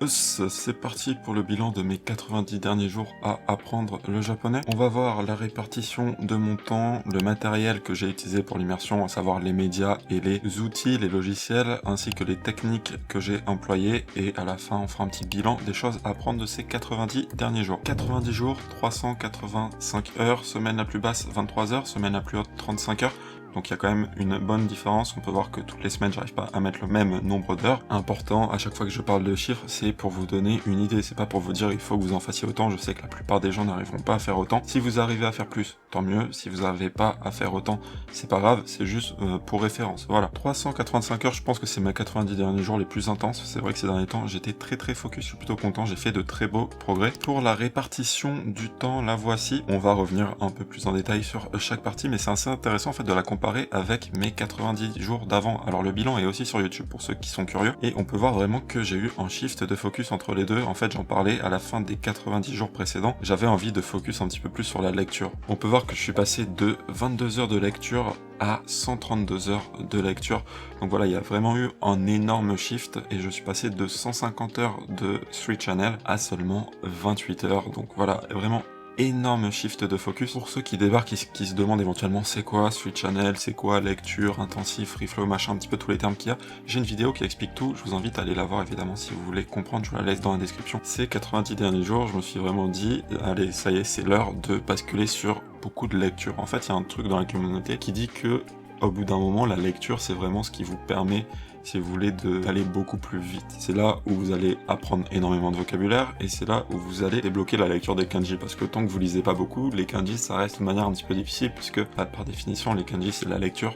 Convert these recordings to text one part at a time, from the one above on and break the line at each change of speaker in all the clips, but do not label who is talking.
C'est parti pour le bilan de mes 90 derniers jours à apprendre le japonais. On va voir la répartition de mon temps, le matériel que j'ai utilisé pour l'immersion, à savoir les médias et les outils, les logiciels, ainsi que les techniques que j'ai employées. Et à la fin, on fera un petit bilan des choses à apprendre de ces 90 derniers jours. 90 jours, 385 heures, semaine la plus basse 23 heures, semaine la plus haute 35 heures. Donc il y a quand même une bonne différence. On peut voir que toutes les semaines, j'arrive pas à mettre le même nombre d'heures. Important, à chaque fois que je parle de chiffres, c'est pour vous donner une idée. C'est pas pour vous dire il faut que vous en fassiez autant. Je sais que la plupart des gens n'arriveront pas à faire autant. Si vous arrivez à faire plus, tant mieux. Si vous n'arrivez pas à faire autant, c'est pas grave. C'est juste pour référence. Voilà. 385 heures, je pense que c'est mes 90 derniers jours les plus intenses. C'est vrai que ces derniers temps, j'étais très focus. Je suis plutôt content. J'ai fait de très beaux progrès. Pour la répartition du temps, la voici. On va revenir un peu plus en détail sur chaque partie, mais c'est assez intéressant en fait de la comparer avec mes 90 jours d'avant. Alors le bilan est aussi sur YouTube pour ceux qui sont curieux, et on peut voir vraiment que j'ai eu un shift de focus entre les deux. En fait, j'en parlais à la fin des 90 jours précédents, j'avais envie de focus un petit peu plus sur la lecture. On peut voir que je suis passé de 22 heures de lecture à 132 heures de lecture. Donc voilà, il y a vraiment eu un énorme shift, et je suis passé de 150 heures de Street Channel à seulement 28 heures. Donc voilà, vraiment énorme shift de focus. Pour ceux qui débarquent et qui se demandent éventuellement c'est quoi Street Channel, c'est quoi lecture, intensif, free flow, machin, un petit peu tous les termes qu'il y a, j'ai une vidéo qui explique tout. Je vous invite à aller la voir évidemment si vous voulez comprendre, je vous la laisse dans la description. Ces 90 derniers jours, je me suis vraiment dit allez, ça y est, c'est l'heure de basculer sur beaucoup de lecture. En fait, il y a un truc dans la communauté qui dit que au bout d'un moment, la lecture, c'est vraiment ce qui vous permet, si vous voulez, d'aller beaucoup plus vite. C'est là où vous allez apprendre énormément de vocabulaire, et c'est là où vous allez débloquer la lecture des kanji, parce que tant que vous lisez pas beaucoup, les kanji, ça reste une manière un petit peu difficile, puisque par définition, les kanji, c'est la lecture,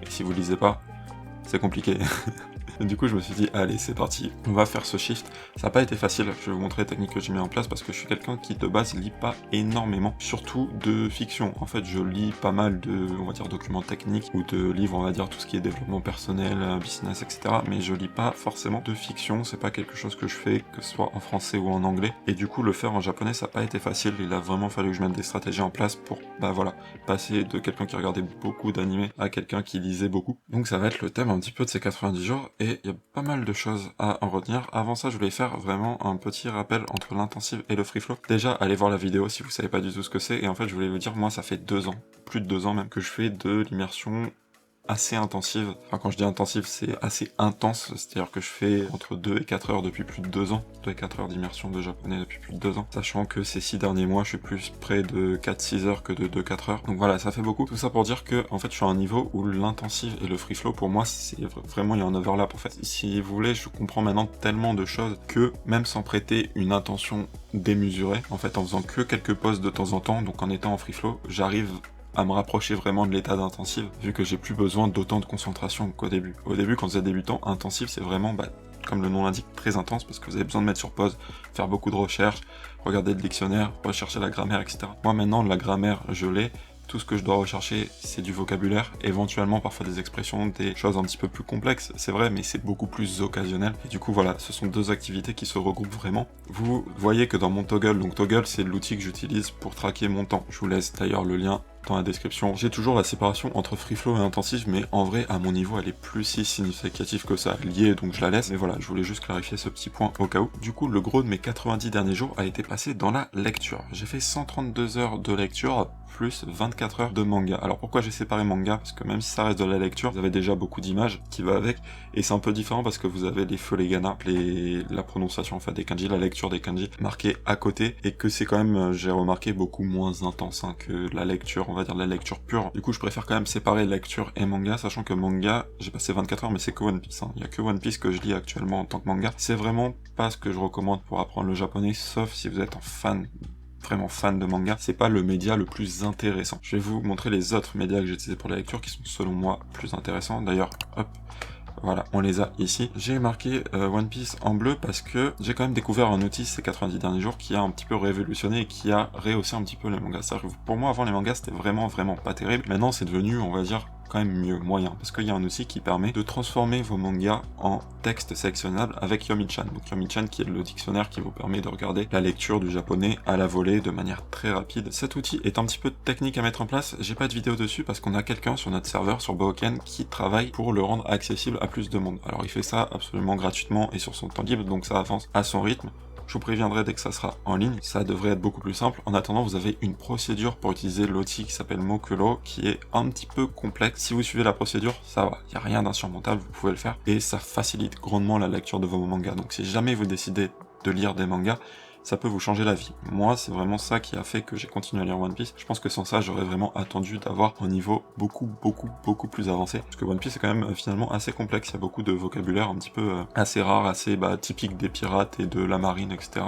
et si vous lisez pas, c'est compliqué. Du coup, je me suis dit, allez, c'est parti, on va faire ce shift. Ça n'a pas été facile, je vais vous montrer les techniques que j'ai mis en place, parce que je suis quelqu'un qui, de base, lit pas énormément, surtout de fiction. En fait, je lis pas mal de, on va dire, documents techniques, ou de livres, on va dire, tout ce qui est développement personnel, business, etc. Mais je lis pas forcément de fiction, c'est pas quelque chose que je fais, que ce soit en français ou en anglais. Et du coup, le faire en japonais, ça n'a pas été facile. Il a vraiment fallu que je mette des stratégies en place pour, bah voilà, passer de quelqu'un qui regardait beaucoup d'animés à quelqu'un qui lisait beaucoup. Donc ça va être le thème un petit peu de ces 90 jours, et il y a pas mal de choses à en retenir. Avant ça, je voulais faire vraiment un petit rappel entre l'intensive et le free flow. Déjà, allez voir la vidéo si vous savez pas du tout ce que c'est, et en fait, je voulais vous dire, moi, ça fait 2 ans, plus de 2 ans même, que je fais de l'immersion assez intensive. Enfin, quand je dis intensive, c'est assez intense, c'est-à-dire que je fais entre 2 et 4 heures depuis plus de 2 ans, 2 et 4 heures d'immersion de japonais depuis plus de 2 ans, sachant que ces 6 derniers mois, je suis plus près de 4-6 heures que de 2-4 heures, donc voilà, ça fait beaucoup. Tout ça pour dire que, en fait, je suis à un niveau où l'intensive et le free flow, pour moi, c'est vraiment, il y a un overlap, en fait. Si vous voulez, je comprends maintenant tellement de choses que, même sans prêter une attention démesurée, en fait, en faisant que quelques pauses de temps en temps, donc en étant en free flow, j'arrive à me rapprocher vraiment de l'état d'intensive, vu que j'ai plus besoin d'autant de concentration qu'au début. Au début, quand vous êtes débutant, intensif, c'est vraiment, comme le nom l'indique, très intense, parce que vous avez besoin de mettre sur pause, faire beaucoup de recherches, regarder le dictionnaire, rechercher la grammaire, etc. Moi maintenant, la grammaire, je l'ai. Tout ce que je dois rechercher, c'est du vocabulaire, éventuellement parfois des expressions, des choses un petit peu plus complexes, c'est vrai, mais c'est beaucoup plus occasionnel. Et du coup, voilà, ce sont deux activités qui se regroupent vraiment. Vous voyez que dans mon Toggle, donc Toggle, c'est l'outil que j'utilise pour traquer mon temps. Je vous laisse d'ailleurs le lien dans la description. J'ai toujours la séparation entre free flow et intensif, mais en vrai, à mon niveau, elle est plus si significative que ça. Liée, donc je la laisse. Mais voilà, je voulais juste clarifier ce petit point au cas où. Du coup, le gros de mes 90 derniers jours a été passé dans la lecture. J'ai fait 132 heures de lecture, plus 24 heures de manga. Alors pourquoi j'ai séparé manga? Parce que même si ça reste de la lecture, vous avez déjà beaucoup d'images qui va avec, et c'est un peu différent parce que vous avez les furigana, la prononciation en fait des kanji, la lecture des kanji marquée à côté, et que c'est quand même, j'ai remarqué, beaucoup moins intense que la lecture, on va dire la lecture pure. Du coup, je préfère quand même séparer lecture et manga, sachant que manga, j'ai passé 24 heures, mais c'est que One Piece. Il y a que One Piece que je lis actuellement en tant que manga. C'est vraiment pas ce que je recommande pour apprendre le japonais, sauf si vous êtes vraiment fan de manga, c'est pas le média le plus intéressant. Je vais vous montrer les autres médias que j'ai utilisés pour la lecture qui sont selon moi plus intéressants. D'ailleurs, hop, voilà, on les a ici. J'ai marqué One Piece en bleu parce que j'ai quand même découvert un outil ces 90 derniers jours qui a un petit peu révolutionné et qui a rehaussé un petit peu les mangas. C'est-à-dire que pour moi, avant, les mangas, c'était vraiment pas terrible. Maintenant, c'est devenu, on va dire, quand même mieux, moyen, parce qu'il y a un outil qui permet de transformer vos mangas en texte sélectionnable avec Yomi-chan. Donc Yomi-chan qui est le dictionnaire qui vous permet de regarder la lecture du japonais à la volée de manière très rapide. Cet outil est un petit peu technique à mettre en place, j'ai pas de vidéo dessus parce qu'on a quelqu'un sur notre serveur sur Boken qui travaille pour le rendre accessible à plus de monde. Alors il fait ça absolument gratuitement et sur son temps libre, donc ça avance à son rythme. Je vous préviendrai dès que ça sera en ligne, ça devrait être beaucoup plus simple. En attendant, vous avez une procédure pour utiliser l'outil qui s'appelle Mokulo, qui est un petit peu complexe. Si vous suivez la procédure, ça va, il n'y a rien d'insurmontable, vous pouvez le faire. Et ça facilite grandement la lecture de vos mangas. Donc si jamais vous décidez de lire des mangas, ça peut vous changer la vie. Moi, c'est vraiment ça qui a fait que j'ai continué à lire One Piece. Je pense que sans ça, j'aurais vraiment attendu d'avoir un niveau beaucoup plus avancé. Parce que One Piece est quand même finalement assez complexe. Il y a beaucoup de vocabulaire un petit peu assez rare, assez typique des pirates et de la marine, etc.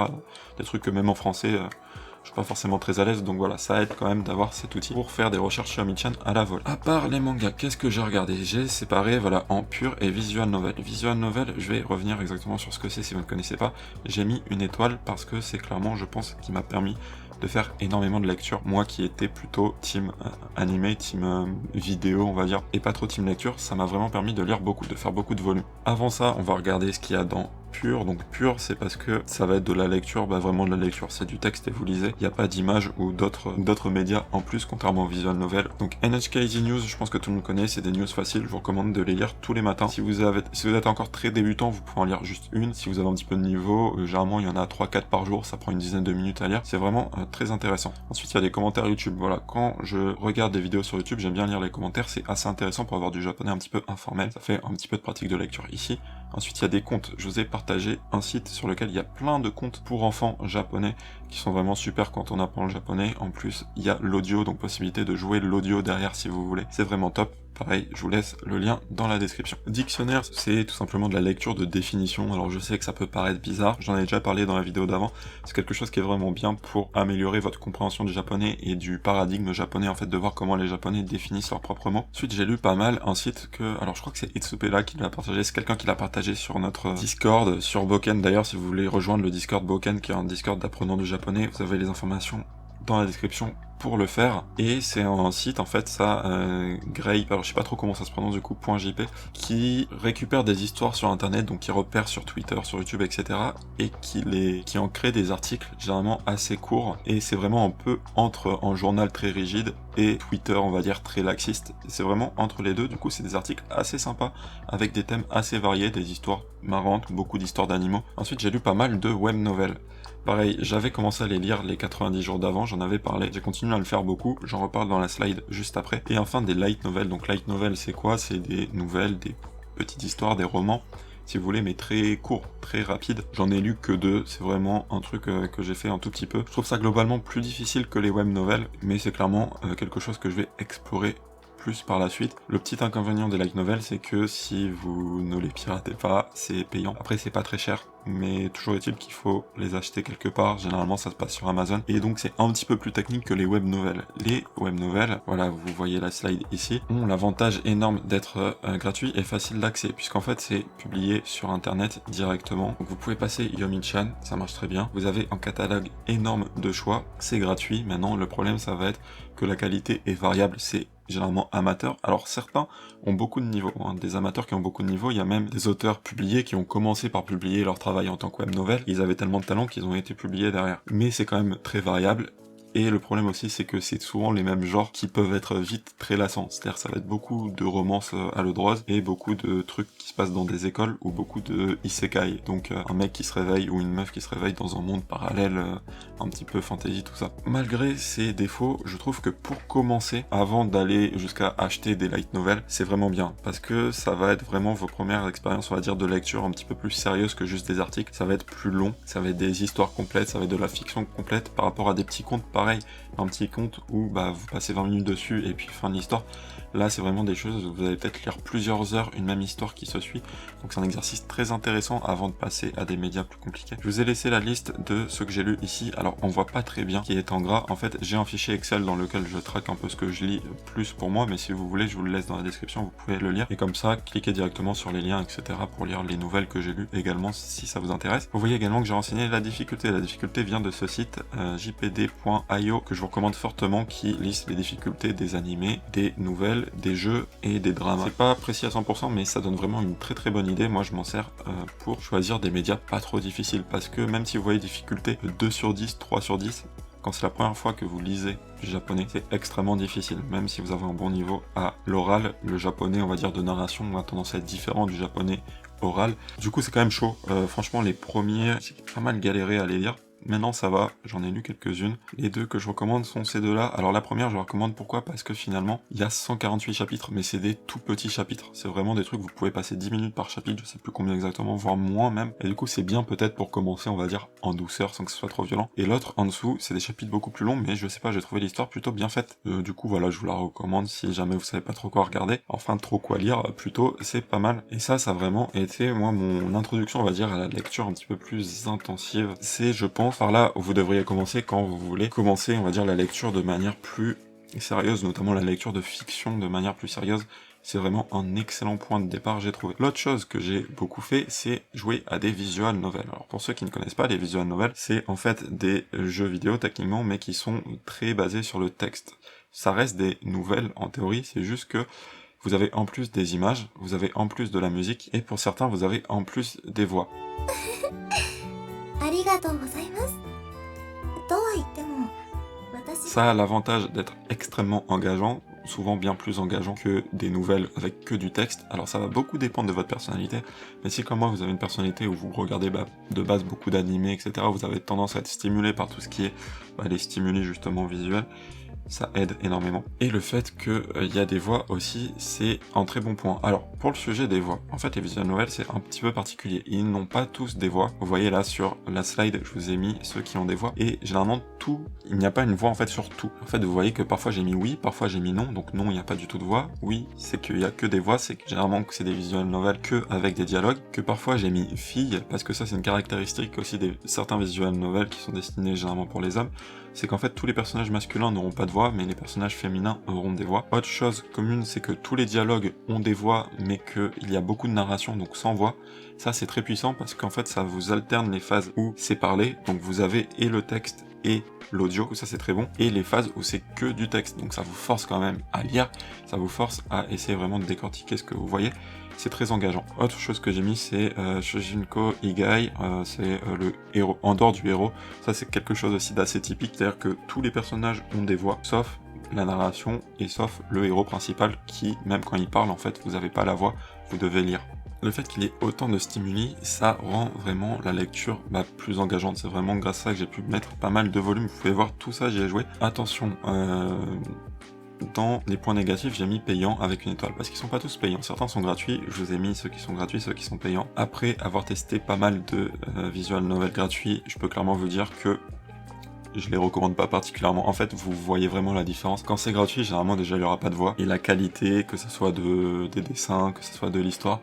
Des trucs que même en français... je suis pas forcément très à l'aise, donc voilà, ça aide quand même d'avoir cet outil pour faire des recherches sur Yomi-chan à la vol. À part les mangas, qu'est-ce que j'ai regardé? J'ai séparé, voilà, en pur et visual novel. Visual novel, je vais revenir exactement sur ce que c'est si vous ne connaissez pas. J'ai mis une étoile parce que c'est clairement, je pense, qui m'a permis de faire énormément de lecture. Moi qui étais plutôt team animé, team vidéo, on va dire, et pas trop team lecture, ça m'a vraiment permis de lire beaucoup, de faire beaucoup de volumes. Avant ça, on va regarder ce qu'il y a dans Pur. Donc Pur, c'est parce que ça va être de la lecture, vraiment de la lecture, c'est du texte et vous lisez. Il n'y a pas d'image ou d'autres médias en plus, contrairement au visual novel. Donc NHK Easy News, je pense que tout le monde connaît, c'est des news faciles, je vous recommande de les lire tous les matins. Si vous êtes encore très débutant, vous pouvez en lire juste une. Si vous avez un petit peu de niveau, généralement il y en a 3-4 par jour, ça prend une dizaine de minutes à lire. C'est vraiment très intéressant. Ensuite, il y a des commentaires YouTube. Voilà, quand je regarde des vidéos sur YouTube, j'aime bien lire les commentaires, c'est assez intéressant pour avoir du japonais un petit peu informel. Ça fait un petit peu de pratique de lecture ici. Ensuite, il y a des comptes. Je vous ai partagé un site sur lequel il y a plein de comptes pour enfants japonais qui sont vraiment super quand on apprend le japonais. En plus, il y a l'audio, donc possibilité de jouer l'audio derrière si vous voulez. C'est vraiment top. Pareil, je vous laisse le lien dans la description. Dictionnaire, c'est tout simplement de la lecture de définition. Alors je sais que ça peut paraître bizarre, j'en ai déjà parlé dans la vidéo d'avant. C'est quelque chose qui est vraiment bien pour améliorer votre compréhension du japonais et du paradigme japonais, en fait, de voir comment les japonais définissent leurs propres mots. Ensuite, j'ai lu pas mal un site que, alors je crois que c'est Itsupela qui l'a partagé, c'est quelqu'un qui l'a partagé sur notre Discord, sur Boken. D'ailleurs, si vous voulez rejoindre le Discord Boken, qui est un Discord d'apprenants du japonais, vous avez les informations dans la description pour le faire. Et c'est un site, en fait, ça, Grey, alors je sais pas trop comment ça se prononce du coup, .jp, qui récupère des histoires sur internet, donc qui repère sur Twitter, sur YouTube, etc. et qui en crée des articles généralement assez courts, et c'est vraiment un peu entre un journal très rigide et Twitter, on va dire, très laxiste. C'est vraiment entre les deux, du coup c'est des articles assez sympas, avec des thèmes assez variés, des histoires marrantes, beaucoup d'histoires d'animaux. Ensuite j'ai lu pas mal de web novels. Pareil, j'avais commencé à les lire les 90 jours d'avant, j'en avais parlé, j'ai continué à le faire beaucoup, j'en reparle dans la slide juste après. Et enfin des light novels. Donc light novels c'est quoi? C'est des nouvelles, des petites histoires, des romans, si vous voulez, mais très courts, très rapides. J'en ai lu que 2, c'est vraiment un truc que j'ai fait un tout petit peu. Je trouve ça globalement plus difficile que les web novels, mais c'est clairement quelque chose que je vais explorer plus par la suite. Le petit inconvénient des light novels, c'est que si vous ne les piratez pas, c'est payant. Après, c'est pas très cher, mais toujours est-il qu'il faut les acheter quelque part. Généralement, ça se passe sur Amazon, et donc c'est un petit peu plus technique que les web novels. Les web novels, voilà, vous voyez la slide ici, ont l'avantage énorme d'être gratuits et facile d'accès, puisqu'en fait, c'est publié sur Internet directement. Donc, vous pouvez passer Yomi-chan, ça marche très bien. Vous avez un catalogue énorme de choix, c'est gratuit. Maintenant, le problème, ça va être que la qualité est variable, c'est généralement amateurs. Alors certains ont beaucoup de niveaux, hein. Des amateurs qui ont beaucoup de niveaux, il y a même des auteurs publiés qui ont commencé par publier leur travail en tant que web novel, ils avaient tellement de talent qu'ils ont été publiés derrière. Mais c'est quand même très variable. Et le problème aussi, c'est que c'est souvent les mêmes genres qui peuvent être vite très lassants. C'est-à-dire ça va être beaucoup de romances à l'eau de rose et beaucoup de trucs qui se passent dans des écoles ou beaucoup de isekai. Donc un mec qui se réveille ou une meuf qui se réveille dans un monde parallèle, un petit peu fantasy, tout ça. Malgré ces défauts, je trouve que pour commencer, avant d'aller jusqu'à acheter des light novels, c'est vraiment bien. Parce que ça va être vraiment vos premières expériences, on va dire, de lecture un petit peu plus sérieuses que juste des articles. Ça va être plus long, ça va être des histoires complètes, ça va être de la fiction complète par rapport à des petits contes. Pareil, un petit conte où vous passez 20 minutes dessus et puis fin de l'histoire. Là, c'est vraiment des choses où vous allez peut-être lire plusieurs heures une même histoire qui se suit. Donc c'est un exercice très intéressant avant de passer à des médias plus compliqués. Je vous ai laissé la liste de ce que j'ai lu ici. Alors on voit pas très bien qui est en gras. En fait, j'ai un fichier Excel dans lequel je traque un peu ce que je lis plus pour moi, mais si vous voulez, je vous le laisse dans la description, vous pouvez le lire. Et comme ça, cliquez directement sur les liens, etc. pour lire les nouvelles que j'ai lues également si ça vous intéresse. Vous voyez également que j'ai renseigné la difficulté. La difficulté vient de ce site jpd.io. Io que je vous recommande fortement, qui liste les difficultés des animés, des nouvelles, des jeux et des dramas. C'est pas précis à 100%, mais ça donne vraiment une très très bonne idée. Moi je m'en sers pour choisir des médias pas trop difficiles, parce que même si vous voyez difficulté 2 sur 10, 3 sur 10, quand c'est la première fois que vous lisez du japonais, c'est extrêmement difficile. Même si vous avez un bon niveau à l'oral, le japonais, on va dire, de narration a tendance à être différent du japonais oral. Du coup, c'est quand même chaud. Franchement, les premiers, j'ai pas mal galéré à les lire. Maintenant ça va, j'en ai lu quelques-unes. Les deux que je recommande sont ces deux-là. Alors la première, je la recommande pourquoi? Parce que finalement, il y a 148 chapitres, mais c'est des tout petits chapitres. C'est vraiment des trucs, vous pouvez passer 10 minutes par chapitre, je sais plus combien exactement, voire moins même. Et du coup, c'est bien peut-être pour commencer, on va dire, en douceur, sans que ce soit trop violent. Et l'autre, en dessous, c'est des chapitres beaucoup plus longs, mais je sais pas, j'ai trouvé l'histoire plutôt bien faite. Du coup, voilà, je vous la recommande si jamais vous savez pas trop quoi regarder. Enfin, trop quoi lire, plutôt, c'est pas mal. Et ça a vraiment été, moi, mon introduction, on va dire, à la lecture un petit peu plus intensive. C'est, je pense, par là où vous devriez commencer quand vous voulez commencer, on va dire, la lecture de manière plus sérieuse, notamment la lecture de fiction de manière plus sérieuse. C'est vraiment un excellent point de départ, j'ai trouvé. L'autre chose que j'ai beaucoup fait, c'est jouer à des visual novels. Alors pour ceux qui ne connaissent pas, les visual novels, c'est en fait des jeux vidéo techniquement, mais qui sont très basés sur le texte. Ça reste des nouvelles en théorie, c'est juste que vous avez en plus des images, vous avez en plus de la musique, et pour certains, vous avez en plus des voix. Ça a l'avantage d'être extrêmement engageant, souvent bien plus engageant que des nouvelles avec que du texte. Alors ça va beaucoup dépendre de votre personnalité, mais si comme moi vous avez une personnalité où vous regardez de base beaucoup d'animés, etc., vous avez tendance à être stimulé par tout ce qui est les stimuli justement visuels, ça aide énormément. Et le fait qu'il y a des voix aussi, c'est un très bon point. Alors, pour le sujet des voix, en fait, les visual novels, c'est un petit peu particulier. Ils n'ont pas tous des voix. Vous voyez là, sur la slide, je vous ai mis ceux qui ont des voix. Et généralement, il n'y a pas une voix, en fait, sur tout. En fait, vous voyez que parfois j'ai mis oui, parfois j'ai mis non. Donc non, il n'y a pas du tout de voix. Oui, c'est qu'il y a que des voix. C'est que généralement, c'est des visual novels que avec des dialogues. Que parfois j'ai mis fille, parce que ça, c'est une caractéristique aussi des certains visual novels qui sont destinés généralement pour les hommes. C'est qu'en fait tous les personnages masculins n'auront pas de voix, mais les personnages féminins auront des voix. Autre chose commune, c'est que tous les dialogues ont des voix, mais qu'il y a beaucoup de narration, donc sans voix. Ça c'est très puissant parce qu'en fait ça vous alterne les phases où c'est parlé, donc vous avez et le texte et l'audio, ça c'est très bon, et les phases où c'est que du texte, donc ça vous force quand même à lire, ça vous force à essayer vraiment de décortiquer ce que vous voyez. C'est très engageant. Autre chose que j'ai mis, c'est Shujinko Igai, c'est le héros. En dehors du héros, ça c'est quelque chose aussi d'assez typique, c'est-à-dire que tous les personnages ont des voix, sauf la narration et sauf le héros principal qui, même quand il parle, en fait, vous n'avez pas la voix, vous devez lire. Le fait qu'il y ait autant de stimuli, ça rend vraiment la lecture plus engageante. C'est vraiment grâce à ça que j'ai pu mettre pas mal de volume. Vous pouvez voir tout ça, j'y ai joué. Attention, dans les points négatifs, j'ai mis payant avec une étoile, parce qu'ils sont pas tous payants. Certains sont gratuits, je vous ai mis ceux qui sont gratuits, ceux qui sont payants. Après avoir testé pas mal de visual novels gratuits, je peux clairement vous dire que je les recommande pas particulièrement. En fait, vous voyez vraiment la différence. Quand c'est gratuit, généralement déjà il y aura pas de voix. Et la qualité, que ce soit des dessins, que ce soit de l'histoire,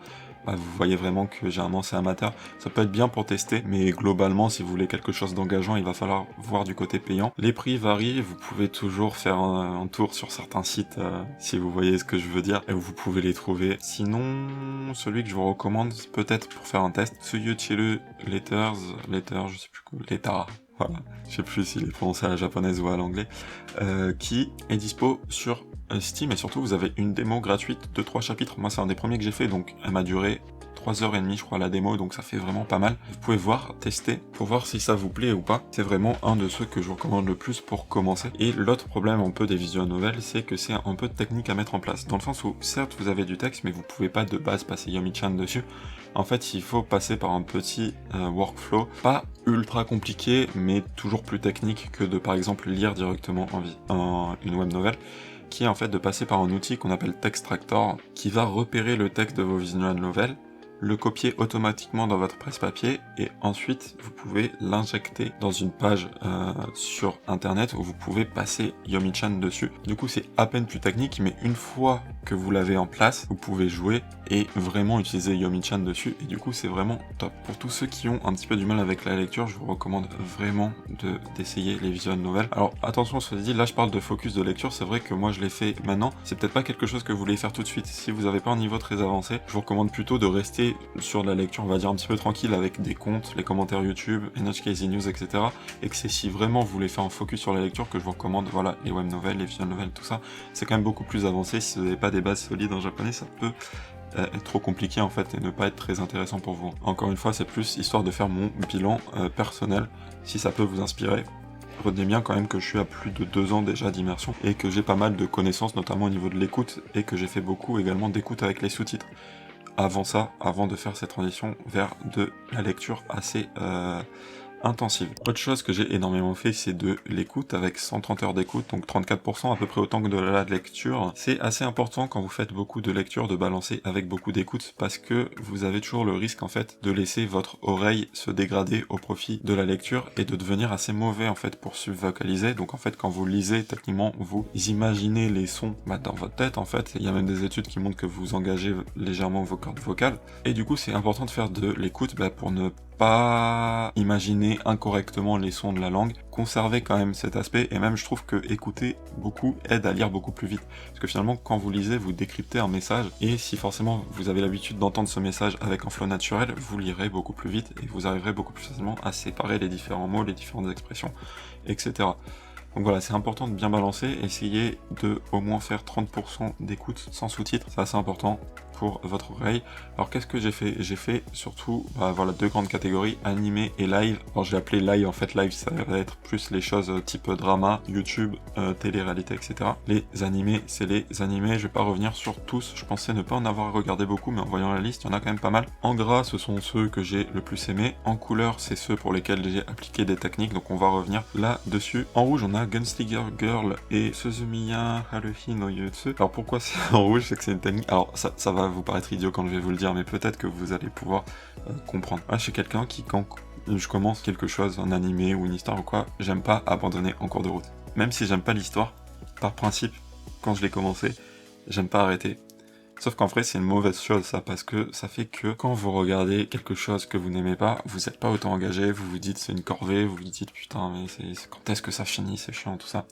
vous voyez vraiment que généralement c'est amateur. Ça peut être bien pour tester, mais globalement, si vous voulez quelque chose d'engageant, il va falloir voir du côté payant. Les prix varient, vous pouvez toujours faire un tour sur certains sites, si vous voyez ce que je veux dire, et vous pouvez les trouver. Sinon, celui que je vous recommande, peut-être pour faire un test, Tsuyuchiru Letters, je sais plus quoi, Lettara. Voilà, je sais plus s'il est prononcé à la japonaise ou à l'anglais, qui est dispo sur Steam, et surtout vous avez une démo gratuite de 3 chapitres. Moi c'est un des premiers que j'ai fait, donc elle m'a duré 3h30 je crois la démo, donc ça fait vraiment pas mal. Vous pouvez voir, tester, pour voir si ça vous plaît ou pas. C'est vraiment un de ceux que je vous recommande le plus pour commencer. Et l'autre problème un peu des visual novels, c'est que c'est un peu de technique à mettre en place, dans le sens où certes vous avez du texte, mais vous pouvez pas de base passer Yomi-chan dessus. En fait il faut passer par un petit workflow, pas ultra compliqué, mais toujours plus technique que de par exemple lire directement une web novel, qui est en fait de passer par un outil qu'on appelle Textractor, qui va repérer le texte de vos visual novels, le copier automatiquement dans votre presse-papier, et ensuite vous pouvez l'injecter dans une page sur internet où vous pouvez passer Yomi-chan dessus. Du coup c'est à peine plus technique, mais une fois que vous l'avez en place, vous pouvez jouer et vraiment utiliser Yomi-chan dessus, et du coup c'est vraiment top. Pour tous ceux qui ont un petit peu du mal avec la lecture, je vous recommande vraiment d'essayer les visual novels. Alors attention, je vous dis, là je parle de focus de lecture, c'est vrai que moi je l'ai fait maintenant, c'est peut-être pas quelque chose que vous voulez faire tout de suite. Si vous n'avez pas un niveau très avancé, je vous recommande plutôt de rester sur la lecture, on va dire un petit peu tranquille, avec des comptes, les commentaires YouTube, NHK Easy News, etc. Et que c'est si vraiment vous voulez faire un focus sur la lecture que je vous recommande, voilà, les web novels, les visual novels, tout ça. C'est quand même beaucoup plus avancé. Si vous n'avez pas des bases solides en japonais, ça peut être trop compliqué en fait et ne pas être très intéressant pour vous. Encore une fois, c'est plus histoire de faire mon bilan personnel, si ça peut vous inspirer. Retenez bien quand même que je suis à plus de 2 ans déjà d'immersion et que j'ai pas mal de connaissances, notamment au niveau de l'écoute, et que j'ai fait beaucoup également d'écoute avec les sous-titres. Avant ça, avant de faire cette transition vers de la lecture assez intensive. Autre chose que j'ai énormément fait, c'est de l'écoute avec 130 heures d'écoute, donc 34%, à peu près autant que de la lecture. C'est assez important quand vous faites beaucoup de lecture de balancer avec beaucoup d'écoute, parce que vous avez toujours le risque en fait de laisser votre oreille se dégrader au profit de la lecture et de devenir assez mauvais en fait pour subvocaliser. Donc en fait quand vous lisez, techniquement vous imaginez les sons dans votre tête en fait. Il y a même des études qui montrent que vous engagez légèrement vos cordes vocales, et du coup c'est important de faire de l'écoute pour ne pas imaginer incorrectement les sons de la langue, conserver quand même cet aspect, et même je trouve que écouter beaucoup aide à lire beaucoup plus vite. Parce que finalement, quand vous lisez, vous décryptez un message, et si forcément vous avez l'habitude d'entendre ce message avec un flow naturel, vous lirez beaucoup plus vite, et vous arriverez beaucoup plus facilement à séparer les différents mots, les différentes expressions, etc. Donc voilà, c'est important de bien balancer, essayez de au moins faire 30% d'écoute sans sous-titres, c'est assez important pour votre oreille. Alors qu'est-ce que j'ai fait? J'ai fait surtout voilà, 2 grandes catégories, animé et live. Alors j'ai appelé live, en fait live ça va être plus les choses type drama, YouTube, télé-réalité, etc. Les animés, c'est les animés, je vais pas revenir sur tous, je pensais ne pas en avoir regardé beaucoup, mais en voyant la liste, il y en a quand même pas mal. En gras, ce sont ceux que j'ai le plus aimé, en couleur, c'est ceux pour lesquels j'ai appliqué des techniques, donc on va revenir là-dessus. En rouge, on a Gunslinger Girl et Suzumiya Haruhi no Yutsu. Alors pourquoi c'est en rouge? C'est que c'est une technique, alors ça va vous paraître idiot quand je vais vous le dire, mais peut-être que vous allez pouvoir comprendre. Moi, je suis quelqu'un qui, quand je commence quelque chose, un animé ou une histoire ou quoi, j'aime pas abandonner en cours de route. Même si j'aime pas l'histoire, par principe, quand je l'ai commencé, j'aime pas arrêter. Sauf qu'en vrai, c'est une mauvaise chose, ça, parce que ça fait que quand vous regardez quelque chose que vous n'aimez pas, vous n'êtes pas autant engagé, vous vous dites c'est une corvée, vous vous dites putain, mais quand est-ce que ça finit, c'est chiant, tout ça.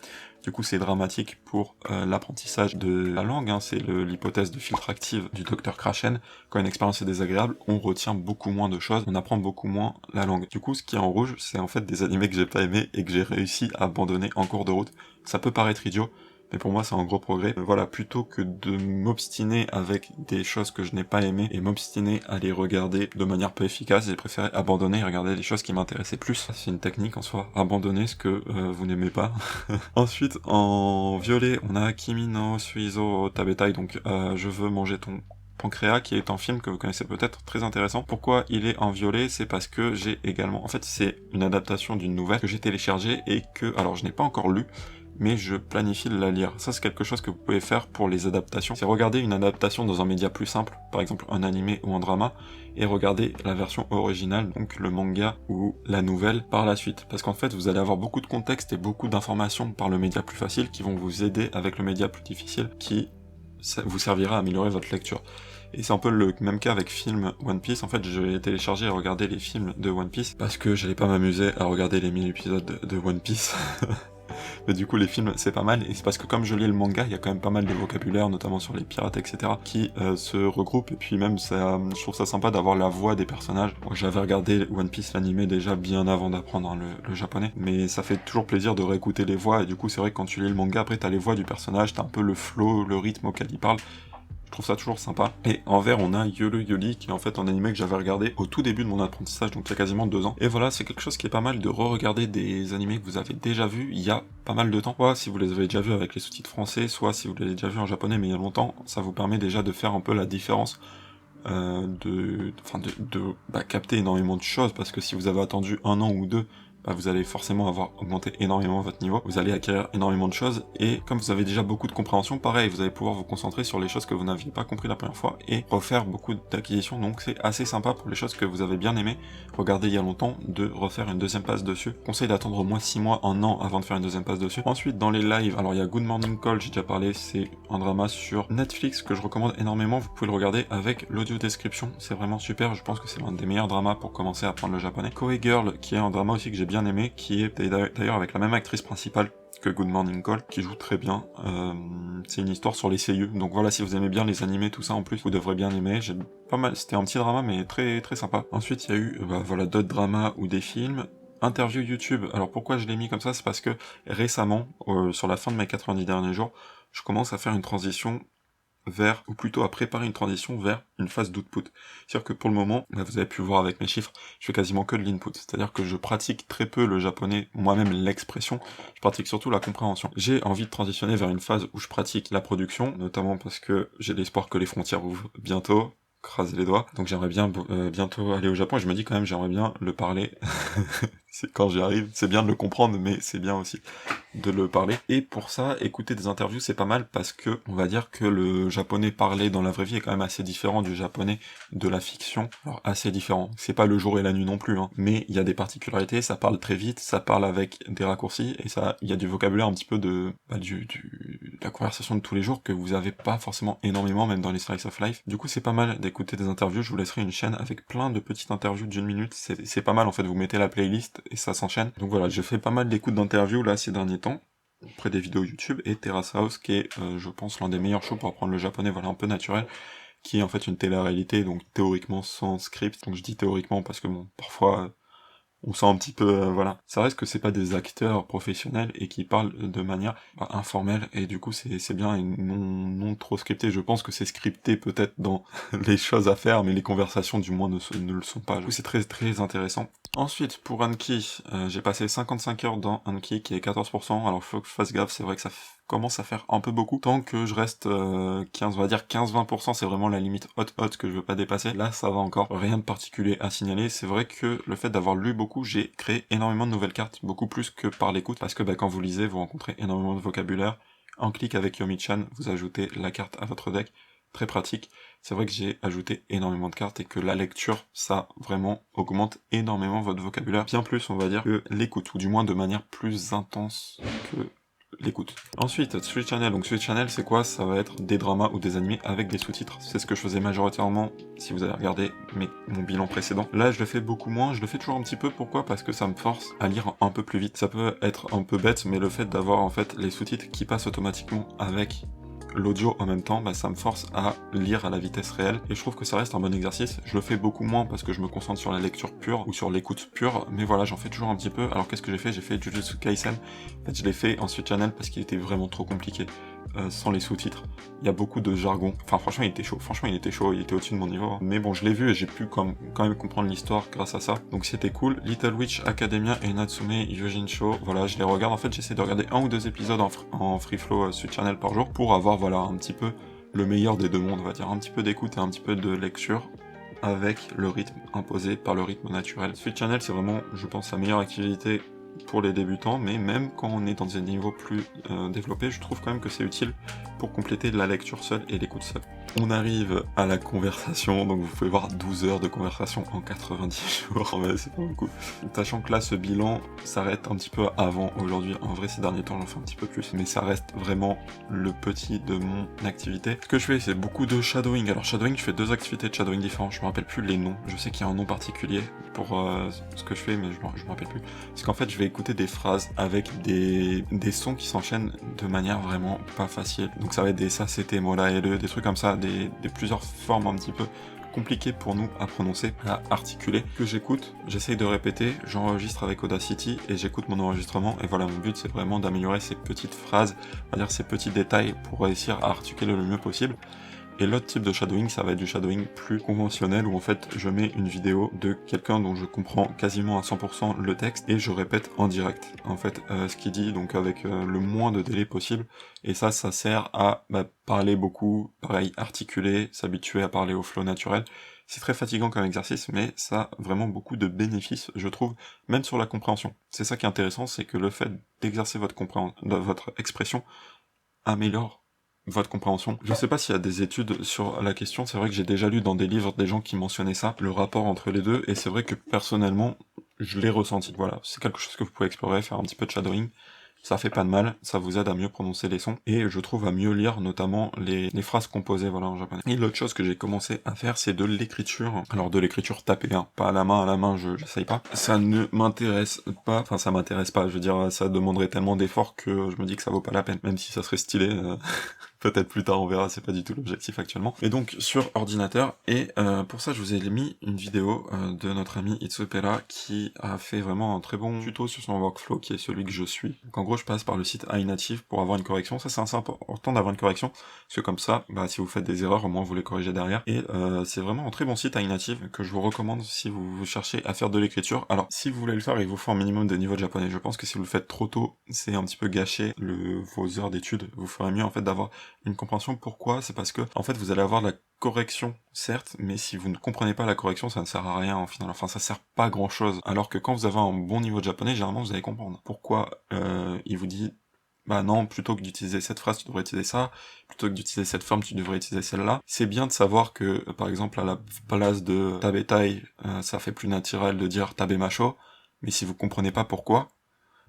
Du coup, c'est dramatique pour l'apprentissage de la langue, hein. C'est l'hypothèse de filtre active du Dr Krashen. Quand une expérience est désagréable, on retient beaucoup moins de choses, on apprend beaucoup moins la langue. Du coup, ce qui est en rouge, c'est en fait des animés que j'ai pas aimés et que j'ai réussi à abandonner en cours de route. Ça peut paraître idiot, mais pour moi c'est un gros progrès. Voilà, plutôt que de m'obstiner avec des choses que je n'ai pas aimées et m'obstiner à les regarder de manière peu efficace, j'ai préféré abandonner et regarder les choses qui m'intéressaient plus. C'est une technique en soi, abandonner ce que vous n'aimez pas. Ensuite, en violet, on a Kimi no Suizo Tabetai, donc je veux manger ton pancréas, qui est un film que vous connaissez peut-être, très intéressant. Pourquoi il est en violet? C'est parce que j'ai également... En fait, c'est une adaptation d'une nouvelle que j'ai téléchargée et que... Alors, je n'ai pas encore lu, mais je planifie de la lire. Ça, c'est quelque chose que vous pouvez faire pour les adaptations. C'est regarder une adaptation dans un média plus simple, par exemple un animé ou un drama, et regarder la version originale, donc le manga ou la nouvelle, par la suite. Parce qu'en fait, vous allez avoir beaucoup de contexte et beaucoup d'informations par le média plus facile qui vont vous aider avec le média plus difficile, qui vous servira à améliorer votre lecture. Et c'est un peu le même cas avec film One Piece. En fait, j'ai téléchargé et regardé les films de One Piece, parce que j'allais pas m'amuser à regarder les 1000 épisodes de One Piece. Mais du coup les films c'est pas mal, et c'est parce que comme je lis le manga, il y a quand même pas mal de vocabulaire, notamment sur les pirates, etc., qui se regroupent, et puis même ça, je trouve ça sympa d'avoir la voix des personnages. Moi, j'avais regardé One Piece l'animé déjà bien avant d'apprendre le japonais, mais ça fait toujours plaisir de réécouter les voix, et du coup c'est vrai que quand tu lis le manga, après t'as les voix du personnage, t'as un peu le flow, le rythme auquel il parle. Je trouve ça toujours sympa. Et en vert, on a Yolo Yoli, qui est en fait un animé que j'avais regardé au tout début de mon apprentissage, donc il y a quasiment 2 ans. Et voilà, c'est quelque chose qui est pas mal de re-regarder des animés que vous avez déjà vus il y a pas mal de temps. Soit si vous les avez déjà vus avec les sous-titres français, soit si vous les avez déjà vus en japonais mais il y a longtemps, ça vous permet déjà de faire un peu la différence, de capter énormément de choses, parce que si vous avez attendu 1 an ou 2 vous allez forcément avoir augmenté énormément votre niveau, vous allez acquérir énormément de choses, et comme vous avez déjà beaucoup de compréhension, pareil, vous allez pouvoir vous concentrer sur les choses que vous n'aviez pas compris la première fois, et refaire beaucoup d'acquisitions, donc c'est assez sympa pour les choses que vous avez bien aimées, regardez il y a longtemps, de refaire une deuxième passe dessus. Conseil d'attendre au moins 6 mois, 1 an avant de faire une deuxième passe dessus. Ensuite, dans les lives, alors il y a Good Morning Call, j'ai déjà parlé, c'est un drama sur Netflix que je recommande énormément, vous pouvez le regarder avec l'audio description, c'est vraiment super, je pense que c'est l'un des meilleurs dramas pour commencer à apprendre le japonais. Koei Girl, qui est un drama aussi que j'ai bien aimé, qui est d'ailleurs avec la même actrice principale que Good Morning Call, qui joue très bien. C'est une histoire sur les seiyuu, donc voilà, si vous aimez bien les animés, tout ça en plus, vous devrez bien aimer. J'ai pas mal, c'était un petit drama mais très très sympa. Ensuite il y a eu voilà, d'autres dramas ou des films. Interview YouTube, alors pourquoi je l'ai mis comme ça, c'est parce que récemment, sur la fin de mes 90 derniers jours, je commence à faire une transition vers, ou plutôt à préparer une transition vers une phase d'output. C'est-à-dire que pour le moment, vous avez pu voir avec mes chiffres, je fais quasiment que de l'input. C'est-à-dire que je pratique très peu le japonais, moi-même l'expression, je pratique surtout la compréhension. J'ai envie de transitionner vers une phase où je pratique la production, notamment parce que j'ai l'espoir que les frontières ouvrent bientôt, craser les doigts. Donc j'aimerais bien bientôt aller au Japon, et je me dis quand même j'aimerais bien le parler. C'est quand j'y arrive, c'est bien de le comprendre, mais c'est bien aussi de le parler. Et pour ça, écouter des interviews, c'est pas mal parce que, on va dire que le japonais parlé dans la vraie vie est quand même assez différent du japonais de la fiction. Alors, assez différent. C'est pas le jour et la nuit non plus, hein. Mais il y a des particularités, ça parle très vite, ça parle avec des raccourcis, et ça, il y a du vocabulaire un petit peu de la conversation de tous les jours que vous avez pas forcément énormément, même dans les slice of life. Du coup, c'est pas mal d'écouter des interviews. Je vous laisserai une chaîne avec plein de petites interviews d'1 minute. C'est pas mal, en fait. Vous mettez la playlist et ça s'enchaîne. Donc voilà, je fais pas mal d'écoutes d'interviews, là, ces derniers temps, auprès des vidéos YouTube, et Terrace House, qui est, je pense, l'un des meilleurs shows pour apprendre le japonais, voilà, un peu naturel, qui est en fait une télé-réalité, donc théoriquement sans script. Donc je dis théoriquement parce que bon, parfois, on sent un petit peu, voilà. Ça reste que c'est pas des acteurs professionnels et qui parlent de manière informelle, et du coup c'est bien et non trop scripté. Je pense que c'est scripté peut-être dans les choses à faire, mais les conversations du moins ne le sont pas. Du coup c'est très très intéressant. Ensuite, pour Anki, j'ai passé 55 heures dans Anki, qui est 14%, alors faut que je fasse gaffe, c'est vrai que ça commence à faire un peu beaucoup. Tant que je reste 15, on va dire 15-20%, c'est vraiment la limite hot que je veux pas dépasser. Là, ça va encore, rien de particulier à signaler. C'est vrai que le fait d'avoir lu beaucoup, j'ai créé énormément de nouvelles cartes, beaucoup plus que par l'écoute, parce que quand vous lisez, vous rencontrez énormément de vocabulaire. En clic avec Yomi-chan, vous ajoutez la carte à votre deck. Très pratique. C'est vrai que j'ai ajouté énormément de cartes et que la lecture, ça vraiment augmente énormément votre vocabulaire. Bien plus, on va dire, que l'écoute, ou du moins de manière plus intense que l'écoute. Ensuite, Switch Channel. Donc Switch Channel, c'est quoi? Ça va être des dramas ou des animés avec des sous-titres. C'est ce que je faisais majoritairement si vous avez regardé mon bilan précédent. Là, je le fais beaucoup moins, je le fais toujours un petit peu. Pourquoi? Parce que ça me force à lire un peu plus vite. Ça peut être un peu bête, mais le fait d'avoir en fait les sous-titres qui passent automatiquement avec l'audio en même temps, ça me force à lire à la vitesse réelle, et je trouve que ça reste un bon exercice. Je le fais beaucoup moins parce que je me concentre sur la lecture pure ou sur l'écoute pure, mais voilà, j'en fais toujours un petit peu. Alors qu'est-ce que j'ai fait? J'ai fait Jujutsu Kaisen. En fait, je l'ai fait en Switch Channel parce qu'il était vraiment trop compliqué sans les sous-titres. Il y a beaucoup de jargon. Enfin, franchement, il était chaud. Il était au-dessus de mon niveau. Mais bon, je l'ai vu et j'ai pu quand même comprendre l'histoire grâce à ça. Donc c'était cool. Little Witch Academia et Natsume Yojin-Show. Voilà, je les regarde. En fait, j'essaie de regarder 1 ou 2 épisodes en free flow Switch Channel par jour pour avoir, voilà, un petit peu le meilleur des deux mondes, on va dire. Un petit peu d'écoute et un petit peu de lecture avec le rythme imposé par le rythme naturel. Switch Channel, c'est vraiment, je pense, la meilleure activité pour les débutants, mais même quand on est dans des niveaux plus développés, je trouve quand même que c'est utile pour compléter la lecture seule et l'écoute seule. On arrive à la conversation, donc vous pouvez voir 12 heures de conversation en 90 jours, mais c'est pas beaucoup. Sachant que là, ce bilan s'arrête un petit peu avant aujourd'hui. En vrai, ces derniers temps, j'en fais un petit peu plus, mais ça reste vraiment le petit de mon activité. Ce que je fais, c'est beaucoup de shadowing. Alors shadowing, je fais 2 activités de shadowing différentes, je me rappelle plus les noms. Je sais qu'il y a un nom particulier pour ce que je fais, mais je me rappelle plus. Parce qu'en fait, je vais écouter des phrases avec des sons qui s'enchaînent de manière vraiment pas facile. Donc ça va être des ça, c'était, mola, et le, des trucs comme ça, des plusieurs formes un petit peu compliquées pour nous à prononcer, à articuler, que j'écoute, j'essaye de répéter, j'enregistre avec Audacity et j'écoute mon enregistrement, et voilà, mon but c'est vraiment d'améliorer ces petites phrases, on va dire ces petits détails pour réussir à articuler le mieux possible. Et l'autre type de shadowing, ça va être du shadowing plus conventionnel, où en fait je mets une vidéo de quelqu'un dont je comprends quasiment à 100% le texte, et je répète en direct, en fait, ce qu'il dit, donc avec le moins de délai possible. Et ça sert à parler beaucoup, pareil, articuler, s'habituer à parler au flow naturel, C'est très fatigant comme exercice, mais ça a vraiment beaucoup de bénéfices, je trouve, même sur la compréhension. C'est ça qui est intéressant, c'est que le fait d'exercer votre expression améliore votre compréhension. Je sais pas s'il y a des études sur la question, c'est vrai que j'ai déjà lu dans des livres des gens qui mentionnaient ça, le rapport entre les deux, et c'est vrai que personnellement, je l'ai ressenti. Voilà, c'est quelque chose que vous pouvez explorer, faire un petit peu de shadowing. Ça fait pas de mal, ça vous aide à mieux prononcer les sons, et je trouve à mieux lire notamment les phrases composées, voilà, en japonais. Et l'autre chose que j'ai commencé à faire, c'est de l'écriture. Alors de l'écriture tapée, hein, pas à la main, j'essaye pas. Ça ne m'intéresse pas, enfin ça m'intéresse pas, je veux dire, ça demanderait tellement d'efforts que je me dis que ça vaut pas la peine, même si ça serait stylé, peut-être plus tard on verra, c'est pas du tout l'objectif actuellement. Et donc sur ordinateur, et pour ça je vous ai mis une vidéo de notre ami Itsupera qui a fait vraiment un très bon tuto sur son workflow qui est celui que je suis. Donc en gros je passe par le site iNative pour avoir une correction, ça c'est assez important d'avoir une correction, parce que comme ça, bah, si vous faites des erreurs, au moins vous les corrigez derrière. Et c'est vraiment un très bon site iNative que je vous recommande si vous cherchez à faire de l'écriture. Alors si vous voulez le faire, il vous faut un minimum de niveau de japonais. Je pense que si vous le faites trop tôt, c'est un petit peu gâcher vos heures d'études. Vous ferez mieux en fait d'avoir une compréhension. Pourquoi? C'est parce que en fait vous allez avoir de la correction, certes, mais si vous ne comprenez pas la correction, ça ne sert à rien en final. Enfin, ça sert pas à grand chose. Alors que quand vous avez un bon niveau de japonais, généralement vous allez comprendre. Pourquoi il vous dit bah non, plutôt que d'utiliser cette phrase, tu devrais utiliser ça, plutôt que d'utiliser cette forme, tu devrais utiliser celle-là. C'est bien de savoir que, par exemple, à la place de tabetai, ça fait plus naturel de dire tabemacho, mais si vous comprenez pas pourquoi,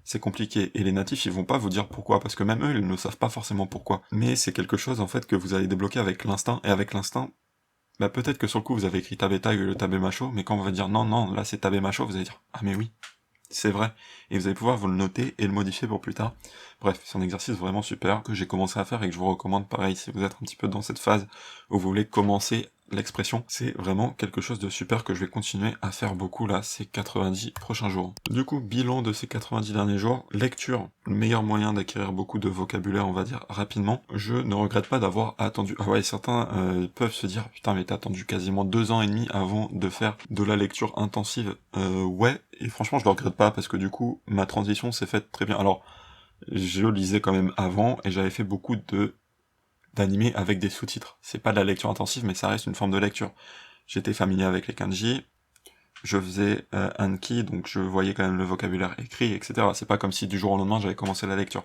c'est compliqué. Et les natifs, ils vont pas vous dire pourquoi, parce que même eux, ils ne savent pas forcément pourquoi. Mais c'est quelque chose, en fait, que vous allez débloquer avec l'instinct, et avec l'instinct, bah peut-être que sur le coup, vous avez écrit tabetai ou le tabemacho, mais quand on va dire non, non, là c'est tabemacho, vous allez dire, ah mais oui, c'est vrai, et vous allez pouvoir vous le noter et le modifier pour plus tard. Bref, c'est un exercice vraiment super que j'ai commencé à faire et que je vous recommande pareil si vous êtes un petit peu dans cette phase où vous voulez commencer l'expression. C'est vraiment quelque chose de super que je vais continuer à faire beaucoup là ces 90 prochains jours. Du coup, bilan de ces 90 derniers jours, lecture, le meilleur moyen d'acquérir beaucoup de vocabulaire, on va dire, rapidement. Je ne regrette pas d'avoir attendu. Ah ouais, certains peuvent se dire, putain mais t'as attendu quasiment 2 ans et demi avant de faire de la lecture intensive. Ouais, et franchement je le regrette pas parce que du coup, ma transition s'est faite très bien. Alors, je lisais quand même avant et j'avais fait beaucoup d'animés avec des sous-titres. C'est pas de la lecture intensive, mais ça reste une forme de lecture. J'étais familier avec les kanji, je faisais Anki, donc je voyais quand même le vocabulaire écrit, etc. C'est pas comme si du jour au lendemain j'avais commencé la lecture.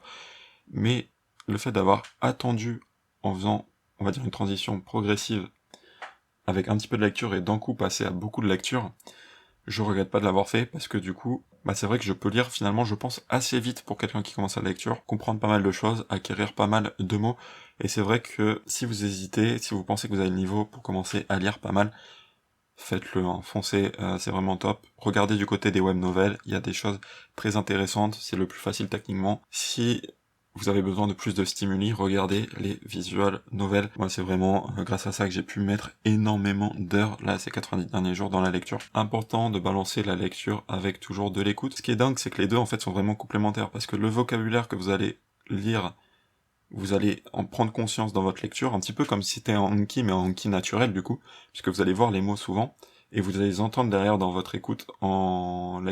Mais le fait d'avoir attendu en faisant, on va dire, une transition progressive avec un petit peu de lecture et d'un coup passer à beaucoup de lecture, je regrette pas de l'avoir fait parce que du coup, bah c'est vrai que je peux lire finalement, je pense, assez vite pour quelqu'un qui commence la lecture, comprendre pas mal de choses, acquérir pas mal de mots, et c'est vrai que si vous hésitez, si vous pensez que vous avez le niveau pour commencer à lire pas mal, faites-le, hein, foncez, c'est vraiment top. Regardez du côté des web novels, il y a des choses très intéressantes, c'est le plus facile techniquement. Si vous avez besoin de plus de stimuli, regardez les visual novels. Moi, c'est vraiment grâce à ça que j'ai pu mettre énormément d'heures, là, ces 90 derniers jours dans la lecture. Important de balancer la lecture avec toujours de l'écoute. Ce qui est dingue, c'est que les deux, en fait, sont vraiment complémentaires, parce que le vocabulaire que vous allez lire, vous allez en prendre conscience dans votre lecture, un petit peu comme si c'était un Anki, mais un Anki naturel, du coup, puisque vous allez voir les mots souvent, et vous allez les entendre derrière dans votre écoute en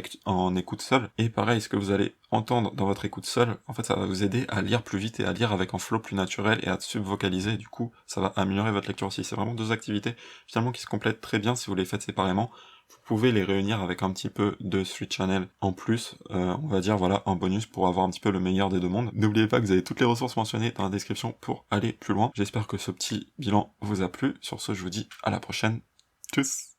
écoute seule. Et pareil, ce que vous allez entendre dans votre écoute seule, en fait, ça va vous aider à lire plus vite et à lire avec un flow plus naturel et à subvocaliser. Du coup, ça va améliorer votre lecture aussi. C'est vraiment deux activités, finalement, qui se complètent très bien si vous les faites séparément. Vous pouvez les réunir avec un petit peu de Street Channel en plus, on va dire, voilà, un bonus pour avoir un petit peu le meilleur des deux mondes. N'oubliez pas que vous avez toutes les ressources mentionnées dans la description pour aller plus loin. J'espère que ce petit bilan vous a plu. Sur ce, je vous dis à la prochaine. Tchuss!